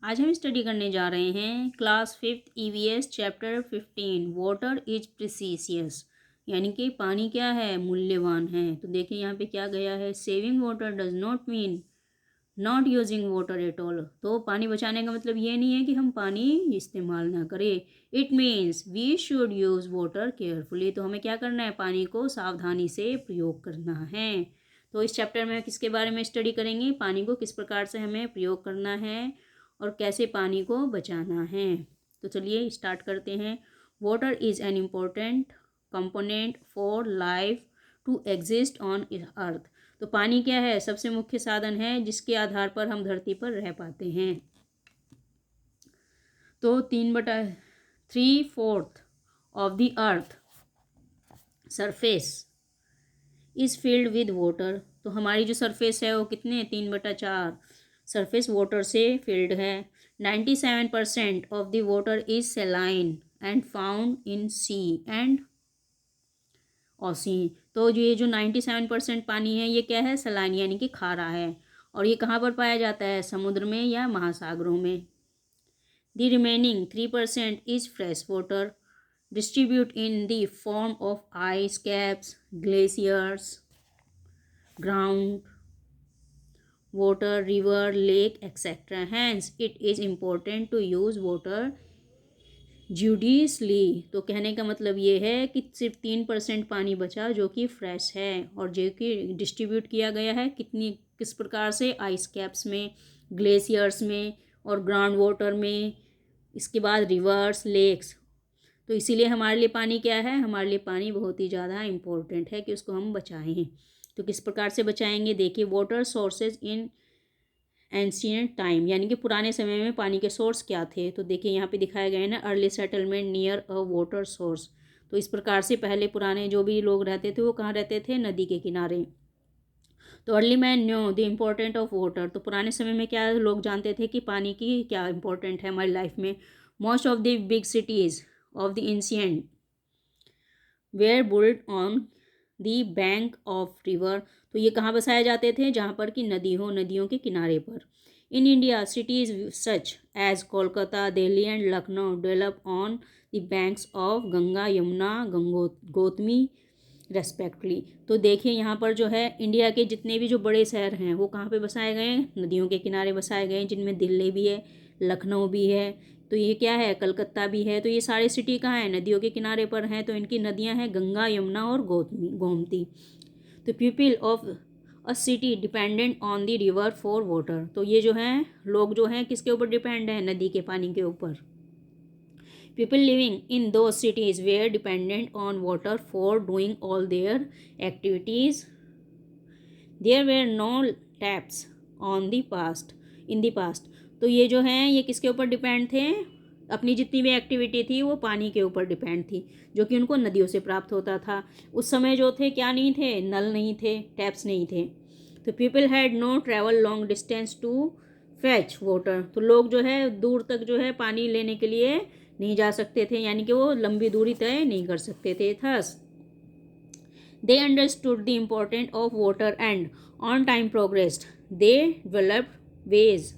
आज हम स्टडी करने जा रहे हैं class 5th EVS chapter 15 water is precious, यानी कि पानी क्या है, मूल्यवान है। तो देखिए यहाँ पे क्या गया है, saving water does not mean not using water at all. तो पानी बचाने का मतलब ये नहीं है कि हम पानी इस्तेमाल ना करें। It means we should use water carefully. तो हमें क्या करना है, पानी को सावधानी से प्रयोग करना है। तो इस चैप्टर में किसके बारे में स्टडी करेंगे, पानी को किस प्रकार से हमें प्रयोग करना है और कैसे पानी को बचाना है। तो चलिए स्टार्ट करते हैं। Water is an important component for life to exist on earth. तो पानी क्या है, सबसे मुख्य साधन है जिसके आधार पर हम धरती पर रह पाते हैं। तो 3/3 of the earth surface is filled with water. तो हमारी जो सरफेस है वो कितने, 3/4 सरफेस वाटर से फिल्ड है। 97% of the water is saline and found in sea and ocean. तो ये जो 97% पानी है ये क्या है, सलाइन यानी कि खारा है। और ये कहाँ पर पाया जाता है, समुद्र में या महासागरों में। The remaining 3% is fresh water distribute in the form of ice caps, glaciers, ground water, river, lake, etc. Hence, it is important to use water judiciously। तो कहने का मतलब ये है कि सिर्फ 3% पानी बचा जो कि फ्रेश है और जो कि डिस्ट्रीब्यूट किया गया है किस प्रकार से, आइस कैप्स में, ग्लेशियर्स में और ग्राउंड वाटर में, इसके बाद रिवर्स, लेक्स। तो इसीलिए हमारे लिए पानी क्या है, हमारे लिए पानी बहुत ही ज़्यादा इम्पोर्टेंट है कि उसको हम बचाएं। तो किस प्रकार से बचाएंगे, देखिए water sources in ancient time, यानी कि पुराने समय में पानी के सोर्स क्या थे। तो देखिए यहाँ पे दिखाया गया है ना, early settlement near a water source. तो इस प्रकार से पहले पुराने जो भी लोग रहते थे वो कहाँ रहते थे, नदी के किनारे। तो early man न्यो the important of water. तो पुराने समय में क्या लोग जानते थे कि पानी की क्या इम्पोर्टेंट है हमारी लाइफ में। Most of the big cities of the ancient were built on the bank of river. तो ये कहाँ बसाए जाते थे, जहाँ पर कि नदी हो, नदियों के किनारे पर। In India cities such as Kolkata, Delhi and Lucknow develop on the banks of Ganga, Yamuna, Gautami respectively. तो देखिए यहाँ पर जो है इंडिया के जितने भी जो बड़े शहर हैं वो कहाँ पे बसाए गए हैं, नदियों के किनारे बसाए गए हैं, जिनमें दिल्ली भी है, लखनऊ भी है, तो ये क्या है, कलकत्ता भी है। तो ये सारे सिटी कहाँ हैं, नदियों के किनारे पर हैं। तो इनकी नदियाँ हैं गंगा, यमुना और गोमती। तो people of a city dependent on the river for water. तो ये जो हैं लोग जो हैं किसके ऊपर डिपेंड हैं, नदी के पानी के ऊपर। People living in those cities were dependent on water for doing all their activities. There were no taps on the past in the past. तो ये जो हैं ये किसके ऊपर डिपेंड थे, अपनी जितनी भी एक्टिविटी थी वो पानी के ऊपर डिपेंड थी, जो कि उनको नदियों से प्राप्त होता था। उस समय जो थे क्या नहीं थे, नल नहीं थे, टैप्स नहीं थे। तो people had no travel long distance to fetch water. तो लोग जो है दूर तक जो है पानी लेने के लिए नहीं जा सकते थे, यानी कि वो लंबी दूरी तय नहीं कर सकते थे। Thus they understood the important of water and on time progressed they developed ways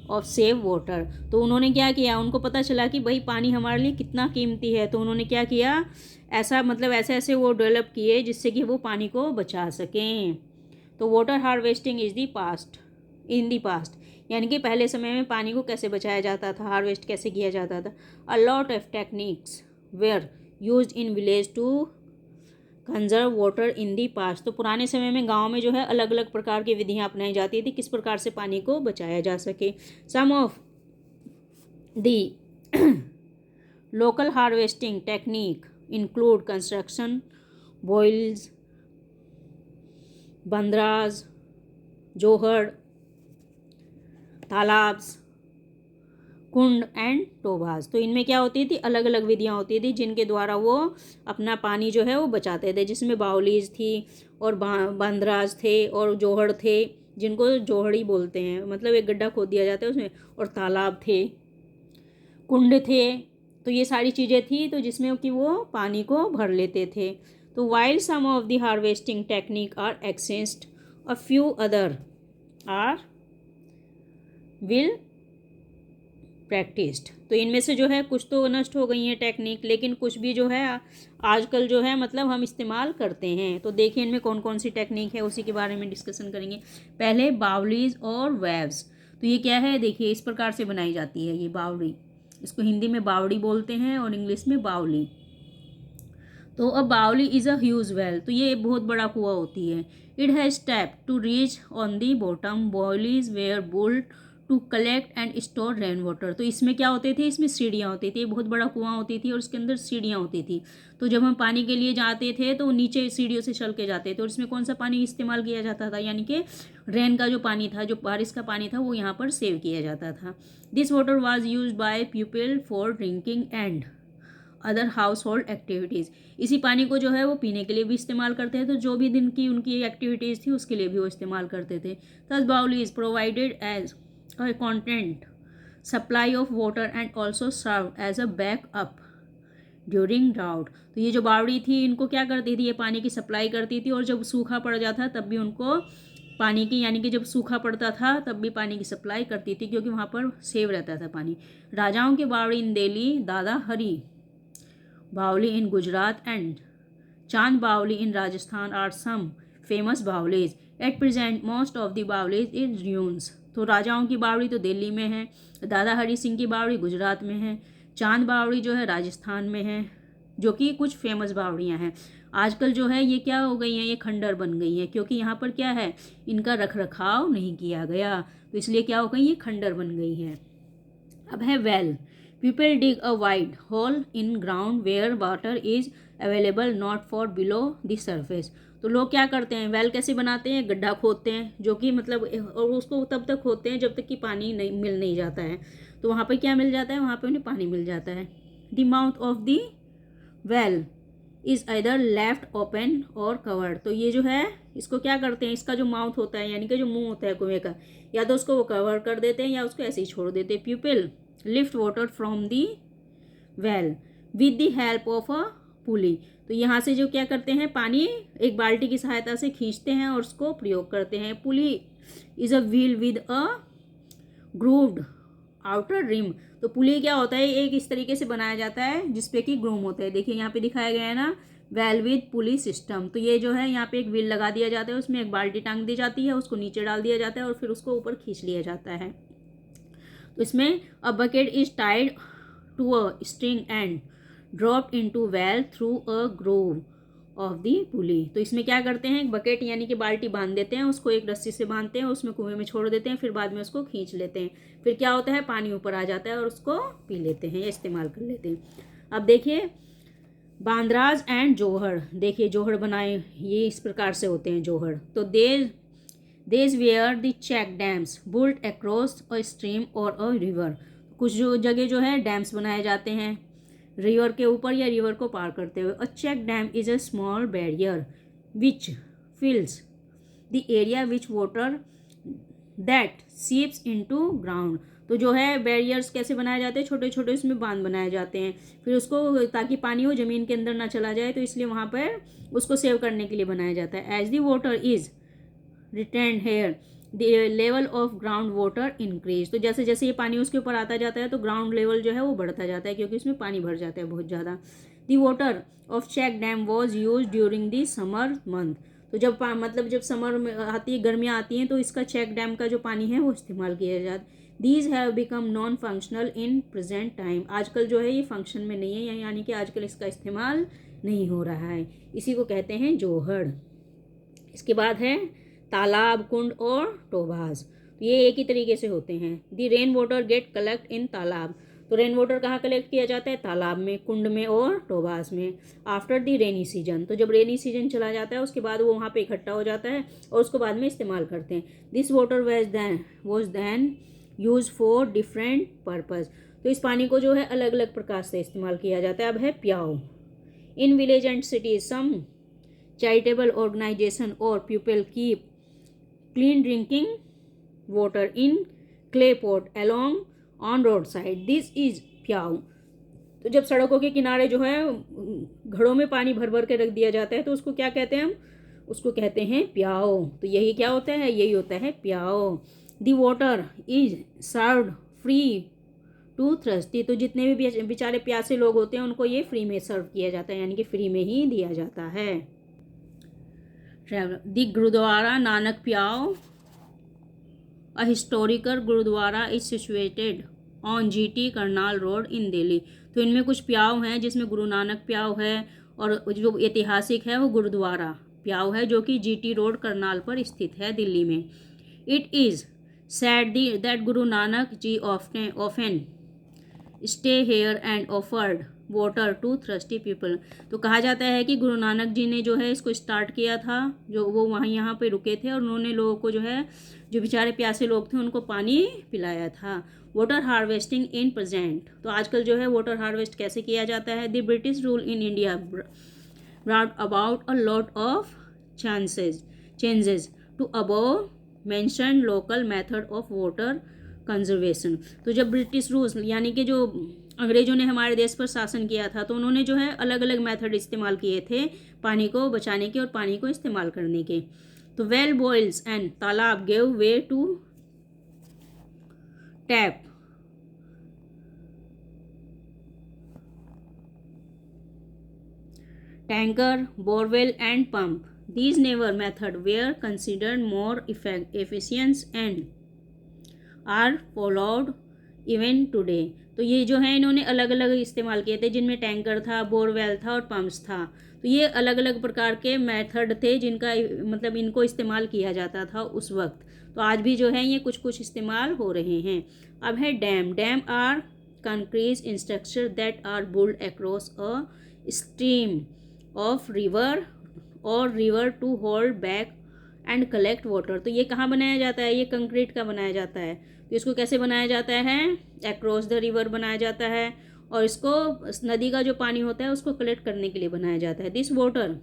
of save water. तो उन्होंने क्या किया, उनको पता चला कि भाई पानी हमारे लिए कितना कीमती है। तो उन्होंने क्या किया, ऐसा मतलब ऐसे ऐसे वो डेवलप किए जिससे कि वो पानी को बचा सकें। तो water harvesting is the past in the past, यानी कि पहले समय में पानी को कैसे बचाया जाता था, हार्वेस्ट कैसे किया जाता था। A lot of techniques were used in village to conserve water in the past. तो पुराने समय में गांव में जो है अलग अलग प्रकार की विधियां अपनाई जाती थी किस प्रकार से पानी को बचाया जा सके। Some of the local harvesting technique include construction baolis, bandharas, johads, talabs, kund and tobas. तो इनमें क्या होती थी, अलग अलग विधियां होती थी जिनके द्वारा वो अपना पानी जो है वो बचाते थे, जिसमें बाउलीज थी और बंदराज थे और जोहड़ थे, जिनको जोहड़ी बोलते हैं, मतलब एक गड्ढा खोद दिया जाता है उसमें, और तालाब थे, कुंड थे। तो ये सारी चीज़ें थी तो जिसमें कि वो पानी को भर लेते थे। तो while some of the harvesting technique are exchanged, a few other are will practised. तो इनमें से जो है कुछ तो नष्ट हो गई हैं टेक्निक, लेकिन कुछ भी जो है आजकल जो है मतलब हम इस्तेमाल करते हैं। तो देखिए इनमें कौन कौन सी टेक्निक है, उसी के बारे में डिस्कशन करेंगे। पहले बावलीज और वेव्स। तो ये क्या है, देखिए इस प्रकार से बनाई जाती है ये बावड़ी। इसको हिंदी में बावड़ी बोलते हैं और इंग्लिश में बावली। तो अ बावली इज़ अ ह्यूज वेल। तो ये बहुत बड़ा कुआं होती है। It has step to reach on the bottom. Baolis were built to collect and store rain water. तो इसमें क्या होते थे, इसमें सीढ़ियाँ होती थी, बहुत बड़ा कुआं होती थी और इसके अंदर सीढ़ियाँ होती थी। तो जब हम पानी के लिए जाते थे तो नीचे सीढ़ियों से चल के जाते थे, और इसमें कौन सा पानी इस्तेमाल किया जाता था, यानी कि रेन का जो पानी था, जो बारिश का पानी था, वो यहाँ पर सेव किया जाता था। This water was use by people for drinking and other house hold activities. इसी पानी को जो है वो पीने के लिए भी इस्तेमाल करते हैं, तो जो भी दिन की उनकी एक्टिविटीज़ थी उसके लिए भी वो इस्तेमाल करते थे। Thus baoli is provided as a constant supply of water and also serve as a backup during drought. तो ये जो बावड़ी थी इनको क्या करती थी, ये पानी की सप्लाई करती थी, और जब सूखा पड़ जाता तब भी उनको पानी की, यानी कि जब सूखा पड़ता था तब भी पानी की सप्लाई करती थी, क्योंकि वहाँ पर सेव रहता था पानी। राजाओं के बावड़ी इन दिल्ली, दादा हरी बावली इन Gujarat and Chand Baoli in Rajasthan are some famous baolis. At present most of the baolis in ruins. तो राजाओं की बावड़ी तो दिल्ली में है, दादा हरी सिंह की बावड़ी गुजरात में है, चांद बावड़ी जो है राजस्थान में है, जो कि कुछ फेमस बावड़ियाँ हैं। आजकल जो है ये क्या हो गई हैं, ये खंडर बन गई हैं, क्योंकि यहाँ पर क्या है, इनका रख रखाव नहीं किया गया, तो इसलिए क्या हो गई, ये खंडर बन गई हैं। अब है well. People dig a wide hole in ground where water is available not far below the surface. तो लोग क्या करते हैं, वेल कैसे बनाते हैं, गड्ढा खोदते हैं, जो कि मतलब, और उसको तब तक खोदते हैं जब तक कि पानी नहीं मिल नहीं जाता है। तो वहाँ पर क्या मिल जाता है, वहाँ पर उन्हें पानी मिल जाता है। The mouth of the well is either left open और कवर्ड। तो ये जो है इसको क्या करते हैं, इसका जो माउथ होता है, यानी कि जो मुंह होता है कुएं का, या तो उसको वो कवर कर देते हैं या उसको ऐसे ही छोड़ देते हैं। People lift water from the well with the help of a pulley. तो यहाँ से जो क्या करते हैं, पानी एक बाल्टी की सहायता से खींचते हैं और उसको प्रयोग करते हैं। Pulley is a wheel with a grooved outer rim. तो पुली क्या होता है, एक इस तरीके से बनाया जाता है जिसपे कि ग्रूम होता है। देखिए यहाँ पे दिखाया गया है ना, वेल विद पुली सिस्टम। तो ये जो है यहाँ पे एक व्हील लगा दिया जाता है, उसमें एक बाल्टी टांग दी जाती है, उसको नीचे डाल दिया जाता है और फिर उसको ऊपर खींच लिया जाता है। तो इसमें a bucket is tied to a string and dropped into well through a groove of the pulley. तो इसमें क्या करते हैं, एक बकेट यानी कि बाल्टी बांध देते हैं, उसको एक रस्सी से बांधते हैं, उसमें कुएं में छोड़ देते हैं, फिर बाद में उसको खींच लेते हैं। फिर क्या होता है, पानी ऊपर आ जाता है और उसको पी लेते हैं या इस्तेमाल कर लेते हैं। अब देखिए बांद्राज एंड जोहड़। देखिए जोहड़ बनाए ये इस प्रकार से होते हैं जोहड़। तो these were the check dams built across a stream or a river. कुछ जो जगह जो है डैम्स बनाए जाते हैं रिवर के ऊपर या रिवर को पार करते हुए। A check dam is a small barrier which fills the area which water that seeps into ground. तो जो है बैरियर्स कैसे बनाए जाते हैं, छोटे छोटे उसमें बांध बनाए जाते हैं, फिर उसको ताकि पानी हो ज़मीन के अंदर ना चला जाए, तो इसलिए वहाँ पर उसको सेव करने के लिए बनाया जाता है। As the water is retain here the level of ground water increase. तो जैसे जैसे ये पानी उसके ऊपर आता जाता है तो ग्राउंड लेवल जो है वो बढ़ता जाता है, क्योंकि उसमें पानी भर जाता है बहुत ज़्यादा। The water of check dam was use during the summer month. तो जब मतलब जब समर में आती है, गर्मियाँ आती हैं, तो इसका चेक डैम का जो पानी है वो इस्तेमाल किया जाता है। These have become non functional in present time. आजकल जो है ये फंक्शन में नहीं है, यानी कि आजकल इसका इस्तेमाल नहीं हो रहा है। इसी को कहते हैं जोहड़। इसके बाद है तालाब, कुंड और टोबाज। तो ये एक ही तरीके से होते हैं। The rain water get collect in talab. तो रेन वाटर कहाँ कलेक्ट किया जाता है, तालाब में, कुंड में और टोबास में। After the rainy season. तो जब रेनी सीजन चला जाता है उसके बाद वो वहाँ पे इकट्ठा हो जाता है और उसको बाद में इस्तेमाल करते हैं। This water was then use for different purpose. तो इस पानी को जो है अलग अलग प्रकार से इस्तेमाल किया जाता है। अब है प्याऊ। In village and cities some charitable organisation or people keep clean drinking water in clay pot along on roadside. This is प्याऊ। तो जब सड़कों के किनारे जो है घड़ों में पानी भर भर के रख दिया जाता है तो उसको क्या कहते हैं, हम उसको कहते हैं प्याऊ। तो यही क्या होता है, यही होता है प्याऊ। The water is served free to thirsty, तो जितने भी बेचारे प्यासे लोग होते हैं उनको ये फ्री में सर्व किया जाता है, यानी कि फ्री में ही दिया जाता है। Traveller, the gurdwara Nanak Piao, a historical gurdwara is situated on GT Karnal road in Delhi. तो इनमें कुछ प्याव हैं जिसमें गुरु नानक प्याव है, और जो ऐतिहासिक है वो गुरुद्वारा प्याव है जो कि GT रोड करनाल पर स्थित है दिल्ली में। It is said that Guru Nanak ji often stay here and offered water to thirsty people। तो कहा जाता है कि गुरु नानक जी ने जो है इसको स्टार्ट किया था, जो वो वहाँ यहाँ पे रुके थे और उन्होंने लोगों को जो है, जो बेचारे प्यासे लोग थे उनको पानी पिलाया था। वाटर हार्वेस्टिंग इन प्रेजेंट, तो आजकल जो है वाटर हार्वेस्ट कैसे किया जाता है। The British rule in India brought about a lot of changes to above mention local method of water conservation. तो जब ब्रिटिश रूल्स यानी कि जो अंग्रेज़ों ने हमारे देश पर शासन किया था, तो उन्होंने जो है अलग अलग मेथड इस्तेमाल किए थे पानी को बचाने के और पानी को इस्तेमाल करने के। तो well baolis and talab gave way to tap, tanker, borewell and pump. These newer methods were considered more efficient and are followed even today। तो ये जो है इन्होंने अलग अलग इस्तेमाल किए थे, जिनमें टैंकर था, बोरवेल था और पंप्स था। तो ये अलग अलग प्रकार के मेथड थे जिनका मतलब इनको इस्तेमाल किया जाता था उस वक्त। तो आज भी जो है ये कुछ कुछ इस्तेमाल हो रहे हैं। अब है dam. Dam are concrete structure that are built across a stream of river or river to hold back and collect water. तो ये कहाँ बनाया जाता है, ये कंक्रीट का बनाया जाता है। तो इसको कैसे बनाया जाता है, अक्रॉस द रिवर बनाया जाता है, और इसको नदी का जो पानी होता है उसको कलेक्ट करने के लिए बनाया जाता है। This water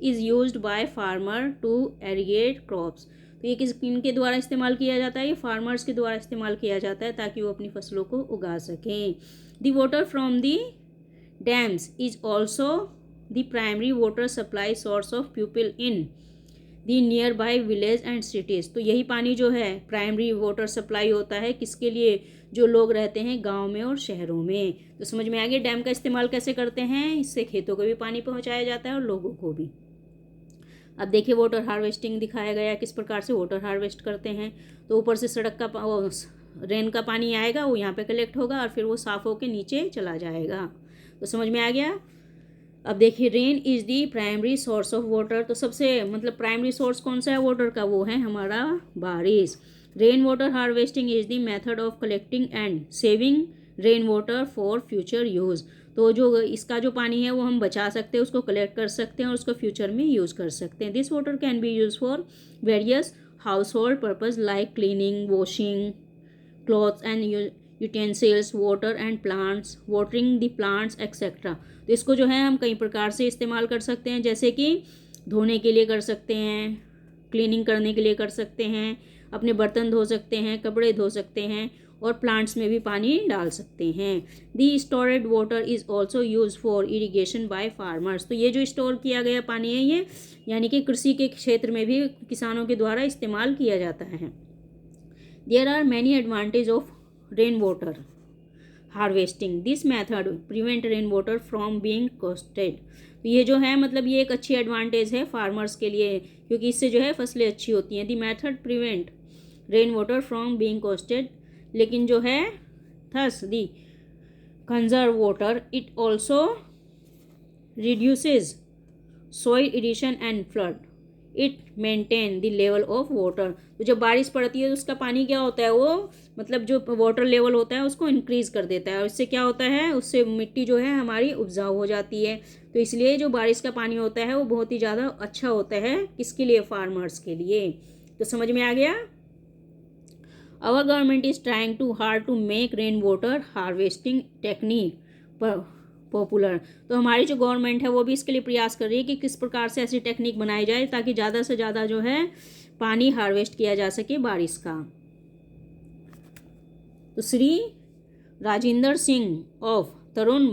is used by farmer to irrigate crops. तो ये किनके द्वारा इस्तेमाल किया जाता है, ये फार्मर्स के द्वारा इस्तेमाल किया जाता है ताकि वो अपनी फसलों को उगा सकें। The water from the dams is also the primary water supply source of people in the nearby village and cities। तो यही पानी जो है प्राइमरी वाटर सप्लाई होता है किसके लिए, जो लोग रहते हैं गांव में और शहरों में। तो समझ में आ गया डैम का इस्तेमाल कैसे करते हैं, इससे खेतों को भी पानी पहुंचाया जाता है और लोगों को भी। अब देखिए वाटर हार्वेस्टिंग दिखाया गया किस प्रकार से वाटर हार्वेस्ट करते हैं। तो ऊपर से सड़क का रेन का पानी आएगा, वो यहाँ पे कलेक्ट होगा और फिर वो साफ़ होकर नीचे चला जाएगा। तो समझ में आ गया। अब देखिए rain is the primary source of water. तो सबसे मतलब प्राइमरी सोर्स कौन सा है वाटर का, वो है हमारा बारिश। Rain water harvesting is the method of collecting and saving rain water for future use. तो जो इसका जो पानी है वो हम बचा सकते हैं, उसको कलेक्ट कर सकते हैं और उसको फ्यूचर में यूज़ कर सकते हैं। This water can be use for various house hold purpose like cleaning, washing clothes and utensils, water and plants, watering the plants etcetera. तो इसको जो है हम कई प्रकार से इस्तेमाल कर सकते हैं, जैसे कि धोने के लिए कर सकते हैं, क्लीनिंग करने के लिए कर सकते हैं, अपने बर्तन धो सकते हैं, कपड़े धो सकते हैं और प्लांट्स में भी पानी डाल सकते हैं। The stored water is also use for irrigation by farmers. तो ये जो स्टोर किया गया पानी है ये यानी कि कृषि के क्षेत्र में भी किसानों के द्वारा इस्तेमाल किया जाता है। There are many advantage of rain water harvesting. This method prevent rain water from being costed. तो ये जो है मतलब ये एक अच्छी एडवांटेज है फार्मर्स के लिए, क्योंकि इससे जो है फसलें अच्छी होती हैं। The method prevent rain water from being costed, लेकिन जो है thus the conserve water it also reduces soil erosion and flood, it maintain the level of water. तो जब बारिश पड़ती है तो उसका पानी क्या होता है, वो मतलब जो वाटर लेवल होता है उसको इंक्रीज़ कर देता है और इससे क्या होता है, उससे मिट्टी जो है हमारी उपजाऊ हो जाती है। तो इसलिए जो बारिश का पानी होता है वो बहुत ही ज़्यादा अच्छा होता है, किसके लिए, फार्मर्स के लिए। तो समझ में आ गया। Our government is trying to hard to make rain water harvesting technique popular. तो हमारी जो गवर्नमेंट है वो भी इसके लिए प्रयास कर रही है कि किस प्रकार से ऐसी टेक्निक बनाई जाए ताकि ज़्यादा से ज़्यादा जो है पानी हार्वेस्ट किया जा सके बारिश का। तो Shri Rajendra Singh of Tarun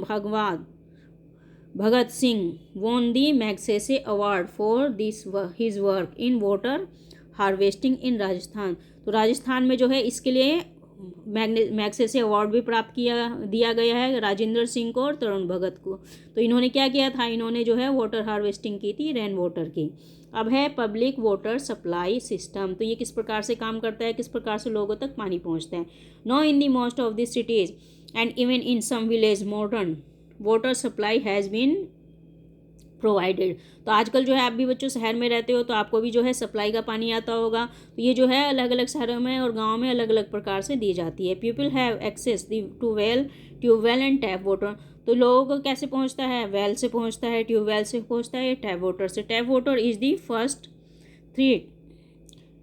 Bhagat Singh won the Magsaysay award for this his work in water harvesting in Rajasthan. तो राजस्थान में जो है इसके लिए मैग्सेसे अवार्ड भी प्राप्त दिया गया है राजेंद्र सिंह को और तरुण भगत को। तो इन्होंने क्या किया था, इन्होंने जो है वाटर हार्वेस्टिंग की थी रेन वाटर की। अब है पब्लिक वाटर सप्लाई सिस्टम। तो ये किस प्रकार से काम करता है, किस प्रकार से लोगों तक पानी पहुंचता है। Now in the most of the cities and even in some village modern water supply has been provided. तो आजकल जो है आप भी बच्चों शहर में रहते हो तो आपको भी जो है सप्लाई का पानी आता होगा। तो ये जो है अलग अलग शहरों में और गाँव में अलग अलग प्रकार से दी जाती है। People have access to well, tubewell and tap water. तो लोगों को कैसे पहुंचता है, वेल से पहुंचता है, ट्यूबवेल से पहुंचता है, टैप वाटर से। Tap water is the first treat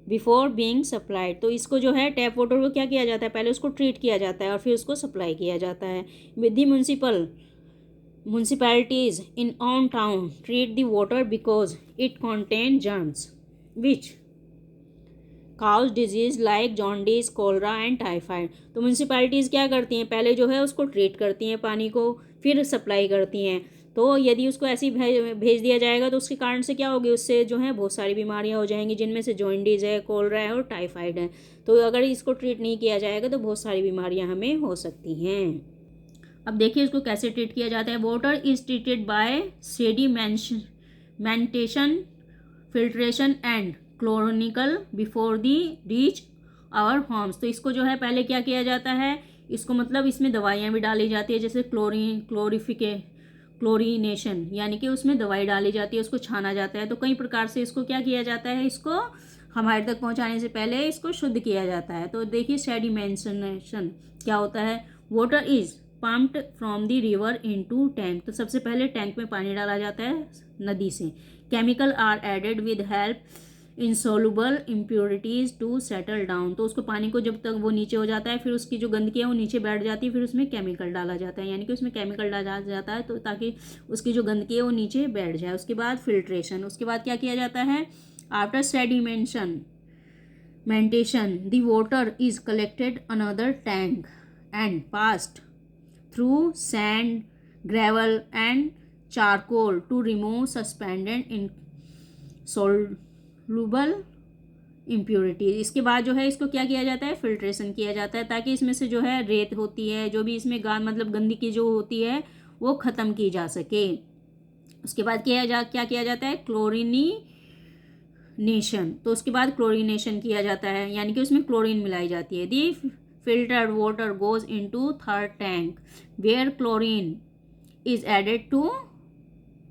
before being supplied. तो इसको जो है टैप वाटर को क्या किया जाता है, पहले उसको ट्रीट किया जाता है और फिर उसको सप्लाई किया जाता है। With the municipalities in own town treat the water because it contains germs which cause disease like jaundice, cholera and typhoid। तो म्यूनसिपैलिटीज़ क्या करती हैं, पहले जो है उसको ट्रीट करती हैं पानी को, फिर सप्लाई करती हैं। तो यदि उसको ऐसे ही भेज दिया जाएगा तो उसके कारण से क्या होगी, उससे जो है बहुत सारी बीमारियां हो जाएंगी, जिनमें से जॉन्डिस है, कोलरा है और टाइफाइड है। तो अगर इसको ट्रीट नहीं किया जाएगा तो बहुत सारी बीमारियां हमें हो सकती हैं। अब देखिए इसको कैसे ट्रीट किया जाता है। Water is treated by sedimentation, filtration and क्लोरिनिकल before they reach our homes. तो इसको जो है पहले क्या किया जाता है, इसको मतलब इसमें दवाइयाँ भी डाली जाती है, जैसे क्लोरीनेशन, यानी कि उसमें दवाई डाली जाती है, उसको छाना जाता है। तो कई प्रकार से इसको क्या किया जाता है, इसको हमारे तक पहुंचाने से पहले इसको शुद्ध किया जाता है। तो देखिए सेडिमेंटेशन क्या होता है। Water is pumped from the river into tank. तो सबसे पहले टैंक में पानी डाला जाता है नदी से। Chemical are added with help insoluble impurities to settle down. तो उसको पानी को जब तक वो नीचे हो जाता है, फिर उसकी जो गंदगी है वो नीचे बैठ जाती है, फिर उसमें केमिकल डाला जाता है, यानी कि उसमें केमिकल डाला जाता है तो ताकि उसकी जो गंदगी है वो नीचे बैठ जाए। उसके बाद फिल्ट्रेशन, उसके बाद क्या किया जाता है, after sedimentation the water is collected another tank and passed through sand, gravel and charcoal to remove suspended insoluble impurities। इसके बाद जो है इसको क्या किया जाता है, फिल्ट्रेशन किया जाता है, ताकि इसमें से जो है रेत होती है, जो भी इसमें मतलब गंदगी जो होती है वो ख़त्म की जा सके। उसके बाद क्या किया जाता है, क्लोरीनेशन। तो उसके बाद क्लोरीनेशन किया जाता है, यानी कि उसमें क्लोरीन मिलाई जाती है। दी filtered water goes into third tank where chlorine is added to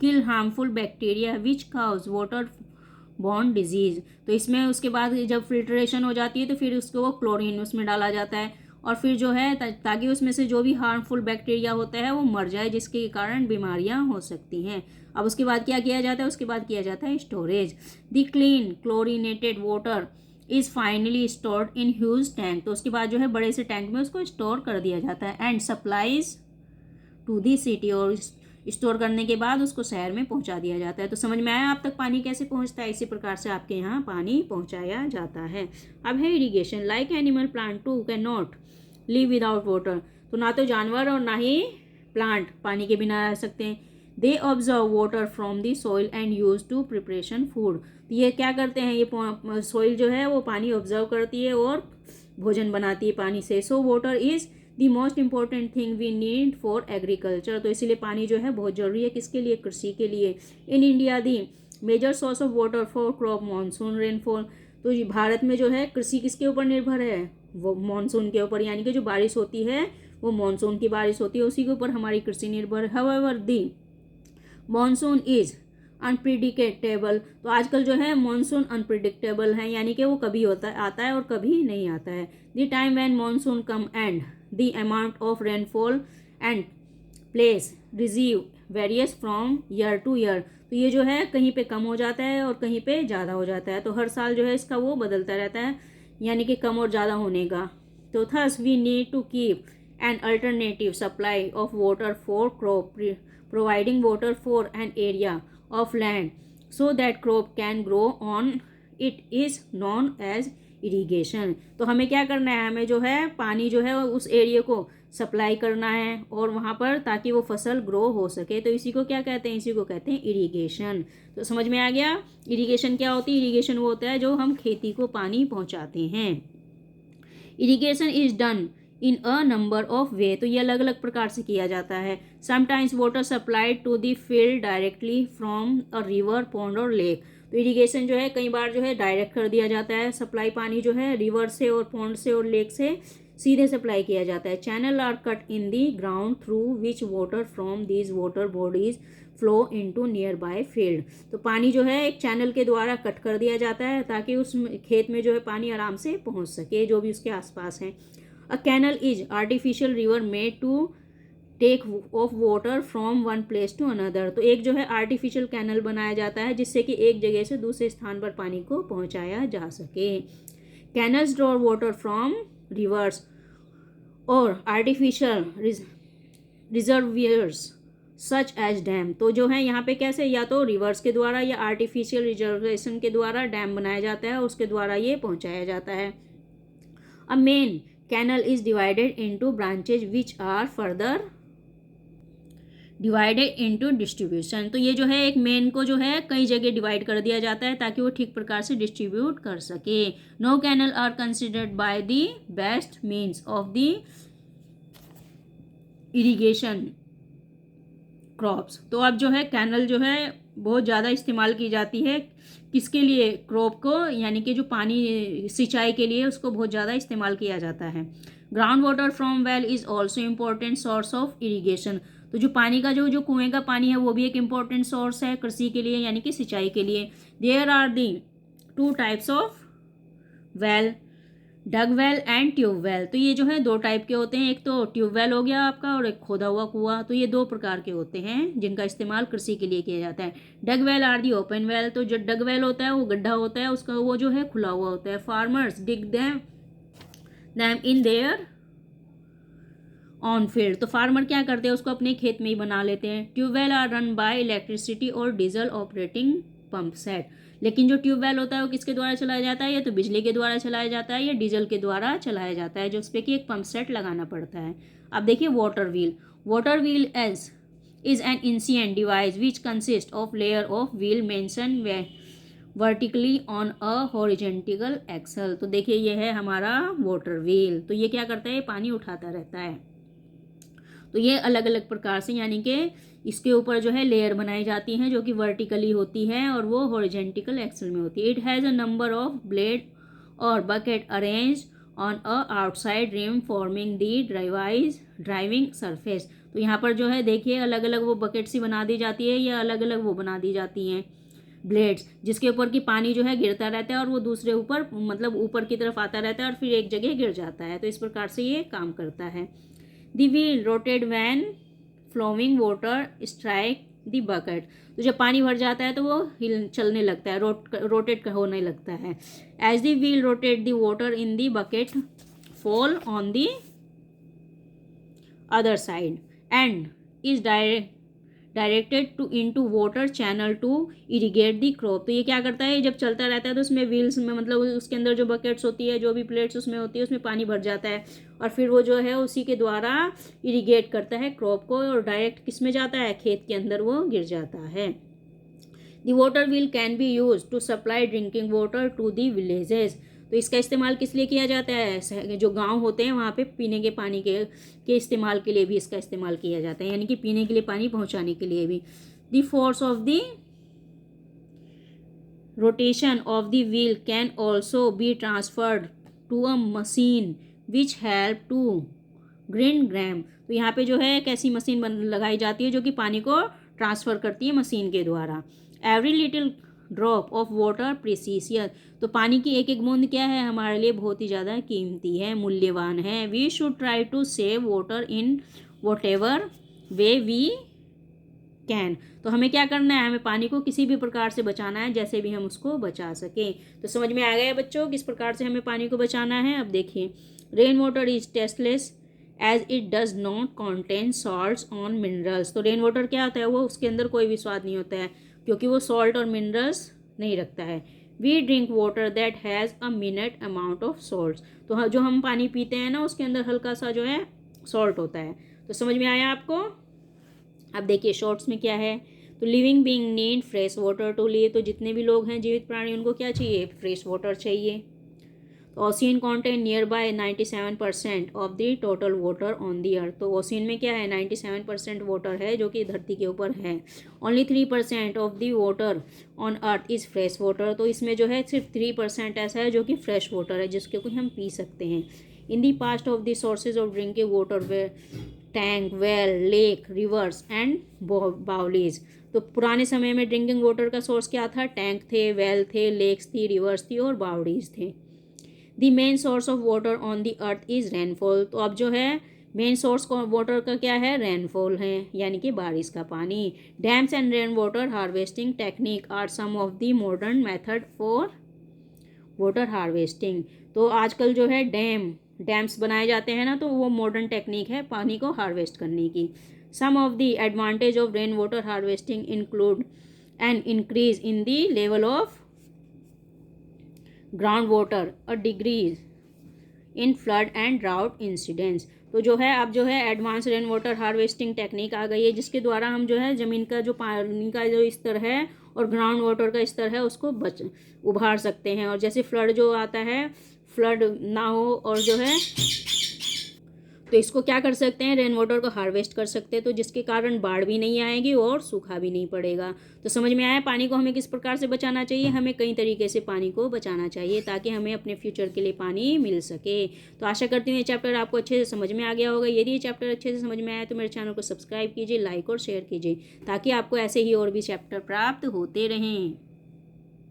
kill harmful bacteria which cause waterborne disease। तो इसमें उसके बाद जब फिल्ट्रेशन हो जाती है तो फिर उसको वो क्लोरीन उसमें डाला जाता है और फिर जो है ताकि उसमें से जो भी हार्मफुल बैक्टीरिया होता है वो मर जाए, जिसके कारण बीमारियां हो सकती हैं। अब उसके बाद क्या किया जाता है, उसके बाद किया जाता है storage. The clean chlorinated water is finally stored in huge tank. तो उसके बाद जो है बड़े से टैंक में उसको स्टोर कर दिया जाता है and supplies to the city. और स्टोर करने के बाद उसको शहर में पहुंचा दिया जाता है। तो समझ में आया आप तक पानी कैसे पहुंचता है, इसी प्रकार से आपके यहाँ पानी पहुंचाया जाता है। अब है irrigation. Like animal plant too can not live without water. तो ना तो जानवर और ना ही प्लांट पानी के बिना रह सकते हैं। They absorb water from the soil and use to preparation food. तो ये क्या करते हैं, ये सॉइल जो है वो पानी ऑब्जर्व करती है और भोजन बनाती है पानी से। So water is the most important thing we need for agriculture. तो इसीलिए पानी जो है बहुत ज़रूरी है, किसके लिए, कृषि के लिए। In India the major source of water for crop monsoon rainfall. तो भारत में जो है कृषि किसके ऊपर निर्भर है, वो मानसून के ऊपर, यानी कि जो बारिश होती है वो मानसून की बारिश होती है, उसी के ऊपर हमारी कृषि निर्भर है। However the monsoon is unpredictable. तो आजकल जो है मानसून अनप्रिडिक्टेबल है, यानी कि वो कभी आता है और कभी नहीं आता है। The time when monsoon come and the amount of rainfall and place receive various from year two year. तो ये जो है कहीं पे कम हो जाता है और कहीं पे ज़्यादा हो जाता है। तो हर साल जो है इसका वो बदलता रहता है, यानी कि कम और ज़्यादा होने का। तो thus we need to keep an alternative supply of water for crop, providing water for an area of land so that crop can grow on it is known as irrigation। तो हमें क्या करना है, हमें जो है पानी जो है उस एरिया को सप्लाई करना है और वहाँ पर ताकि वो फसल ग्रो हो सके। तो इसी को क्या कहते हैं, इसी को कहते हैं इरिगेशन। तो समझ में आ गया इरिगेशन क्या होती है। इरिगेशन वो होता है जो हम खेती को पानी पहुँचाते हैं। Irrigation is done in a number of way, तो ये अलग अलग प्रकार से किया जाता है। Sometimes water supplied to the field directly from a river, pond or lake, तो इरिगेशन जो है कई बार जो है डायरेक्ट कर दिया जाता है, सप्लाई पानी जो है रिवर से और पॉन्ड से और लेक से सीधे सप्लाई किया जाता है। Channel are cut in the ground through which water from these water bodies flow into near by field, तो पानी जो है एक चैनल के द्वारा कट कर दिया जाता है ताकि उस खेत में जो है पानी आराम से पहुंच सके जो भी उसके आसपास है। A canal is artificial river made to take of water from one place to another, तो एक जो है आर्टिफिशियल कैनल बनाया जाता है जिससे कि एक जगह से दूसरे स्थान पर पानी को पहुंचाया जा सके। Canals draw water from reverse और आर्टिफिशियल रिजर्वियर्स सच एज डैम, तो जो है यहाँ पे कैसे या तो रिवर्स के द्वारा या आर्टिफिशियल रिजर्वेशन के द्वारा डैम बनाया जाता है, उसके द्वारा ये पहुंचाया जाता है। A main canal is divided into branches which are further divided into distribution, तो ये जो है एक मेन को जो है कई जगह डिवाइड कर दिया जाता है ताकि वो ठीक प्रकार से डिस्ट्रीब्यूट कर सके। Now canal are considered by the best means of the irrigation crops, तो अब जो है कैनल जो है बहुत ज़्यादा इस्तेमाल की जाती है किसके लिए, क्रॉप को, यानी कि जो पानी सिंचाई के लिए उसको बहुत ज़्यादा इस्तेमाल किया जाता है। Ground water from well is also important source of irrigation, तो जो पानी का जो कुएं का पानी है वो भी एक इम्पोर्टेंट सोर्स है कृषि के लिए यानी कि सिंचाई के लिए। There are the two types of well, dug well and tube well, तो ये जो है दो टाइप के होते हैं, एक तो ट्यूब वेल हो गया आपका और एक खोदा हुआ कुआं, तो ये दो प्रकार के होते हैं जिनका इस्तेमाल कृषि के लिए किया जाता है। Dug well are the open well, तो जो डग वेल होता है वो गड्ढा होता है उसका, वो जो है खुला हुआ होता है। Farmers dig them in their on field, तो फार्मर क्या करते हैं उसको अपने खेत में ही बना लेते हैं। Tubewell are run by electricity or diesel operating pump set, लेकिन जो ट्यूबवेल होता है वो किसके द्वारा चलाया जाता है, या तो बिजली के द्वारा चलाया जाता है या डीजल के द्वारा चलाया जाता है, जो उस पर कि एक पंप सेट लगाना पड़ता है। अब देखिए water wheel, water wheel as is an ancient device which consist of layer of wheel mention vertically on a horizontal axle, तो देखिए ये है हमारा वाटर व्हील, तो ये क्या करता है, ये पानी उठाता रहता है। तो ये अलग अलग प्रकार से यानी कि इसके ऊपर जो है लेयर बनाई जाती हैं जो कि वर्टिकली होती है और वो हॉरिजेंटल एक्सल में होती है। It has a number of blade or bucket arrange on a outside rim forming the driving surface, तो यहाँ पर जो है देखिए अलग अलग वो बकेट सी बना दी जाती है या अलग अलग वो बना दी जाती हैं ब्लेड्स जिसके ऊपर की पानी जो है गिरता रहता है और वो दूसरे ऊपर मतलब ऊपर की तरफ आता रहता है और फिर एक जगह गिर जाता है, तो इस प्रकार से ये काम करता है। The wheel rotate when flowing water strike the bucket, तो जब पानी भर जाता है तो वो हिल चलने लगता है, रोटेट होने लगता है। As the wheel rotate the water in the bucket fall on the other side and is directed to into water channel to irrigate the crop, तो ये क्या करता है जब चलता रहता है तो उसमें व्हील्स में मतलब उसके अंदर जो बकेट्स होती है जो भी प्लेट्स उसमें होती है उसमें पानी भर जाता है और फिर वो जो है उसी के द्वारा इरिगेट करता है क्रॉप को और डायरेक्ट किस में जाता है, खेत के अंदर वो गिर जाता है। The water wheel can be use to supply drinking water to the villages, तो इसका इस्तेमाल किस लिए किया जाता है, जो गांव होते हैं वहाँ पे पीने के पानी के इस्तेमाल के लिए भी इसका इस्तेमाल किया जाता है, यानी कि पीने के लिए पानी पहुँचाने के लिए भी। The force of the rotation of the wheel can also be transferred to a machine which help to green gram, तो यहाँ पे जो है एक ऐसी मशीन लगाई जाती है जो कि पानी को ट्रांसफ़र करती है मशीन के द्वारा। Every little drop of water precious, तो पानी की एक एक बूंद क्या है हमारे लिए बहुत ही ज़्यादा कीमती है, मूल्यवान है। We should try to save water in whatever way we can, तो हमें क्या करना है, हमें पानी को किसी भी प्रकार से बचाना है जैसे भी हम उसको बचा सकें। तो समझ में आ गया बच्चों किस प्रकार से हमें पानी को बचाना है। अब देखिए rain water is tasteless as it does not contain salts on minerals, तो रेन वाटर क्या होता है वो उसके अंदर कोई भी स्वाद नहीं होता है क्योंकि वो सॉल्ट और मिनरल्स नहीं रखता है। We drink water that has a minute amount of salts, तो जो हम पानी पीते हैं ना उसके अंदर हल्का सा जो है सॉल्ट होता है। तो समझ में आया आपको। अब देखिए शॉर्ट्स में क्या है, तो living being need fresh water to live, तो जितने भी लोग हैं जीवित प्राणी उनको क्या चाहिए, फ्रेश वाटर चाहिए। तो ocean contain near by 97% of the total water on the earth. तो ओशियन में क्या है, 97% वाटर है जो कि धरती के ऊपर है। Only 3% of the water on earth is fresh water. तो इसमें जो है सिर्फ 3% ऐसा है जो कि फ्रेश वाटर है, जिसके को हम पी सकते हैं। In the past of the sources of drinking water were tank, well, lake, rivers and baolis. तो पुराने समय में ड्रिंकिंग वाटर का सोर्स क्या था, टैंक थे, वेल थे, लेक्स थी, रिवर्स थी और बाउलीज थे। The main source of water on the earth is rainfall. तो अब जो है मेन सोर्स वाटर का क्या है, रेनफॉल है, यानी कि बारिश का पानी। Dams and rain water harvesting technique are some of the modern method for water harvesting. तो आजकल जो है डैम्स बनाए जाते हैं ना, तो वो मॉडर्न टेक्निक है पानी को हार्वेस्ट करने की। Some of the advantage of rain water harvesting include an increase in the level of ground water, a decrease in flood and drought incidents. तो जो है अब जो है advance rain water harvesting technique आ गई है, जिसके द्वारा हम जो है ज़मीन का जो पानी का जो स्तर है और ग्राउंड वाटर का स्तर है उसको उभार सकते हैं। और जैसे फ्लड जो आता है, फ्लड ना हो, और जो है तो इसको क्या कर सकते हैं, रेन वाटर को हार्वेस्ट कर सकते हैं, तो जिसके कारण बाढ़ भी नहीं आएगी और सूखा भी नहीं पड़ेगा। तो समझ में आया पानी को हमें किस प्रकार से बचाना चाहिए। हमें कई तरीके से पानी को बचाना चाहिए ताकि हमें अपने फ्यूचर के लिए पानी मिल सके। तो आशा करती हूँ ये चैप्टर आपको अच्छे से समझ में आ गया होगा। यदि ये चैप्टर अच्छे से समझ में आया तो मेरे चैनल को सब्सक्राइब कीजिए, लाइक और शेयर कीजिए, ताकि आपको ऐसे ही और भी चैप्टर प्राप्त होते रहें।